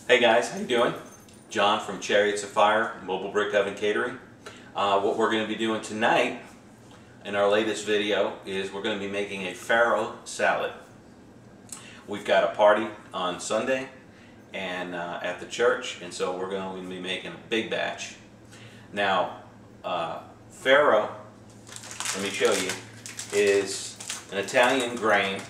Hey guys, how you doing? John from Chariots of Fire, Mobile Brick Oven Catering. What we're going to be doing tonight in our latest video is we're going to be making a farro salad. We've got a party on Sunday and at the church, and so we're going to be making a big batch. Now, farro, let me show you, is an Italian grain.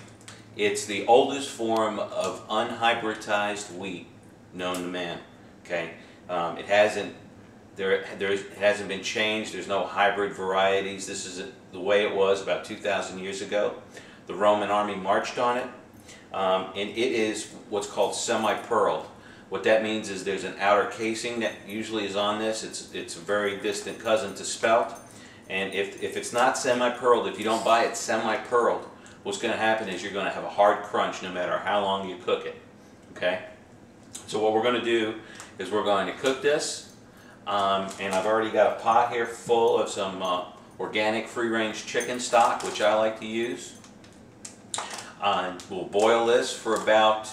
It's the oldest form of unhybridized wheat known to man. Okay, it hasn't been changed. There's no hybrid varieties. This is the way it was about 2,000 years ago. The Roman army marched on it, and it is what's called semi-pearled. What that means is there's an outer casing that usually is on this. It's a very distant cousin to spelt, and if it's not semi-pearled, if you don't buy it semi-pearled, what's going to happen is you're going to have a hard crunch no matter how long you cook it. Okay? So what we're going to do is we're going to cook this, and I've already got a pot here full of some organic free-range chicken stock, which I like to use. We'll boil this for about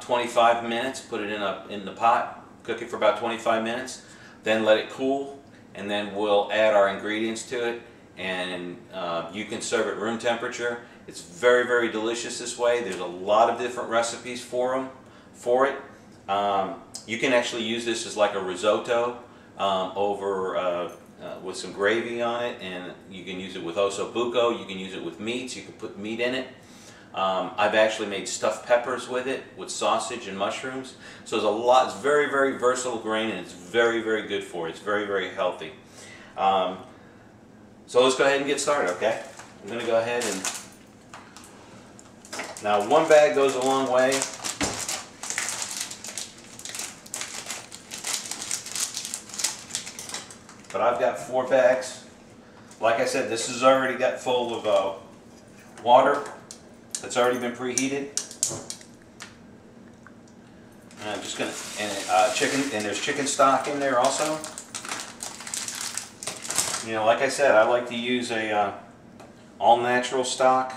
25 minutes, put it in the pot, cook it for about 25 minutes, then let it cool, and then we'll add our ingredients to it, and you can serve it room temperature. It's very, very delicious this way. There's a lot of different recipes for it. You can actually use this as like a risotto with some gravy on it, and you can use it with osso buco. You can use it with meats. You can put meat in it. I've actually made stuffed peppers with it, with sausage and mushrooms. So there's a lot. It's very, very versatile grain, and it's very, very good for you. It's very, very healthy. So let's go ahead and get started, okay? I'm going to go ahead and... Now, one bag goes a long way. But I've got 4 bags. Like I said, this has already got full of water that's already been preheated. And I'm just going to, chicken, and there's chicken stock in there also. You know, like I said, I like to use a all-natural stock.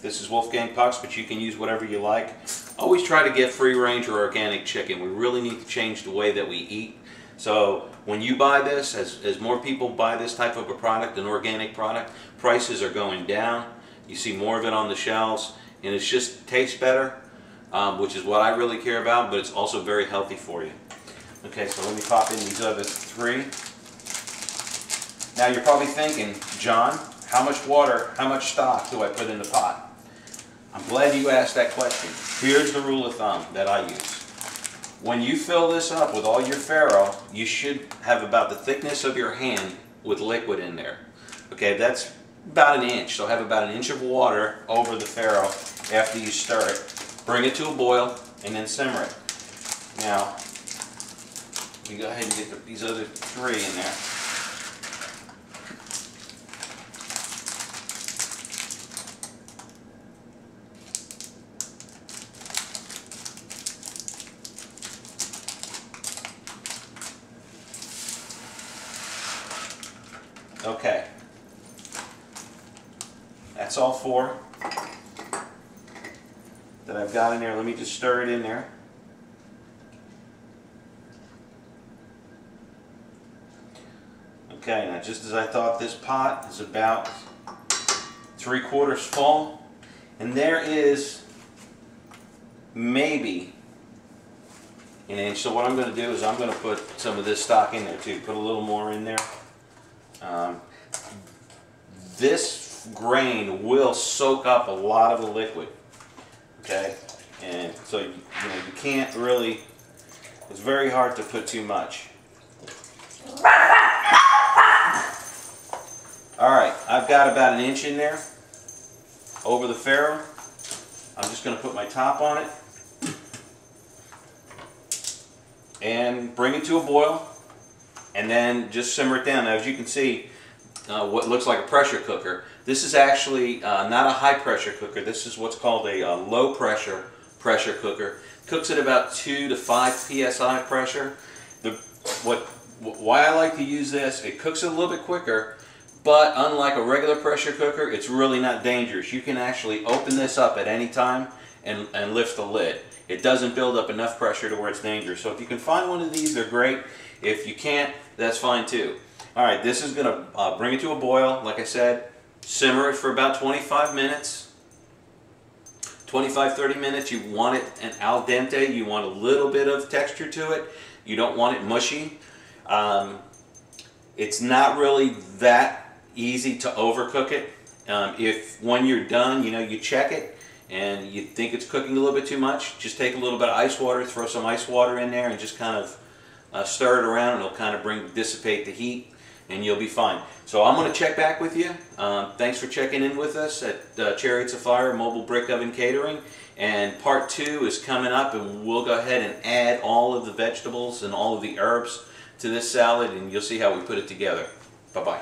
This is Wolfgang Puck's, but you can use whatever you like. Always try to get free-range or organic chicken. We really need to change the way that we eat. So when you buy this, as more people buy this type of a product, an organic product, prices are going down. You see more of it on the shelves, and it just tastes better, which is what I really care about, but it's also very healthy for you. Okay, so let me pop in these other 3. Now you're probably thinking, John, how much water, how much stock do I put in the pot? I'm glad you asked that question. Here's the rule of thumb that I use. When you fill this up with all your farro, you should have about the thickness of your hand with liquid in there. Okay, that's about an inch. So have about an inch of water over the farro after you stir it. Bring it to a boil and then simmer it. Now, we go ahead and get these other 3 in there. Okay, that's all 4 that I've got in there. Let me just stir it in there. Okay, now just as I thought, this pot is about 3/4 full, and there is maybe an inch. So what I'm going to do is I'm going to put some of this stock in there too. Put a little more in there. This grain will soak up a lot of the liquid, okay, and so you can't really, it's very hard to put too much. Alright, I've got about an inch in there over the farro. I'm just going to put my top on it and bring it to a boil, and then just simmer it down. Now, as you can see, what looks like a pressure cooker. This is actually not a high pressure cooker. This is what's called a low pressure cooker. Cooks at about 2 to 5 psi pressure. Why I like to use this, it cooks it a little bit quicker, but unlike a regular pressure cooker, it's really not dangerous. You can actually open this up at any time and lift the lid. it doesn't build up enough pressure to where it's dangerous. So if you can find one of these, they're great. If you can't, that's fine too. All right, this is going to bring it to a boil. Like I said, simmer it for about 25 minutes. 25-30 minutes. You want it an al dente. You want a little bit of texture to it. You don't want it mushy. It's not really that easy to overcook it. If when you're done, you check it and you think it's cooking a little bit too much, just take a little bit of ice water, throw some ice water in there and just kind of stir it around, and it'll kind of dissipate the heat, and you'll be fine. So I'm going to check back with you. Thanks for checking in with us at Chariots of Fire Mobile Brick Oven Catering. And part 2 is coming up, and we'll go ahead and add all of the vegetables and all of the herbs to this salad, and you'll see how we put it together. Bye-bye.